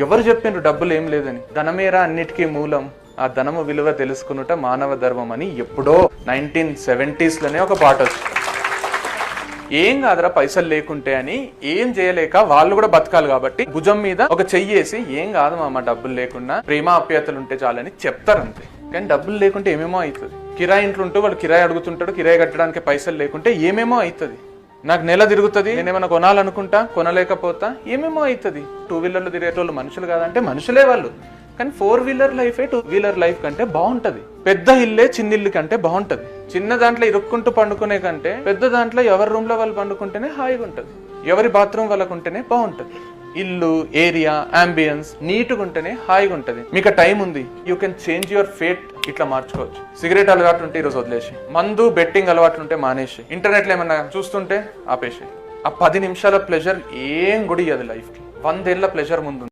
ఎవరు చెప్పిండ్రు డబ్బులు ఏం లేదని? ధనమేరా అన్నిటికీ మూలం, ఆ ధనము విలువ తెలుసుకునుట మానవ ధర్మం అని ఎప్పుడో 1970s ఒక పాట వచ్చింది. ఏం కాదురా పైసలు లేకుంటే అని, ఏం చేయలేక వాళ్ళు కూడా బతకాలి కాబట్టి భుజం మీద ఒక చెయ్యేసి ఏం కాదు మామ డబ్బులు లేకుండా ప్రేమ ఆప్యాయతలు ఉంటే చాలని చెప్తారు అంతే. కానీ డబ్బులు లేకుంటే ఏమేమో అవుతుంది. కిరాయి ఇంట్లో ఉంటూ వాళ్ళు కిరాయి అడుగుతుంటాడు, కిరాయి కట్టడానికి పైసలు లేకుంటే ఏమేమో అవుతుంది. నాకు నెల తిరుగుతుంది, నేనేమన్నా కొనాలనుకుంటా కొనలేకపోతా, ఏమేమో అవుతుంది. 2 వీలర్లు తిరిగేటోళ్ళు మనుషులు కాదంటే మనుషులే వాళ్ళు. కానీ 4 వీలర్ లైఫే 2 వీలర్ లైఫ్ కంటే బాగుంటది. పెద్ద ఇల్లే చిన్న ఇల్లు కంటే బాగుంటది. చిన్న దాంట్లో ఇరుక్కుంటూ పండుకునే కంటే పెద్ద దాంట్లో ఎవరి రూమ్ లో వాళ్ళు పండుకుంటేనే హాయిగా ఉంటది. ఎవరి బాత్రూమ్ వాళ్ళకు ఉంటేనే బాగుంటది. ఇల్లు, ఏరియా, అంబియన్స్ నీట్గా ఉంటేనే హాయిగా ఉంటది. మీకు టైం ఉంది, you can change your fate. ఇట్లా మార్చుకోవచ్చు. సిగరెట్ అలవాటు ఉంటే ఈరోజు వదిలేసి, మందు బెట్టింగ్ అలవాటు ఉంటే మానేసి, ఇంటర్నెట్లో ఏమన్నా చూస్తుంటే ఆపేసి. ఆ 10 నిమిషాల ప్లెజర్ ఏం గుడి అది లైఫ్ కి. 100 ఏళ్ల ప్లెజర్ ముందు.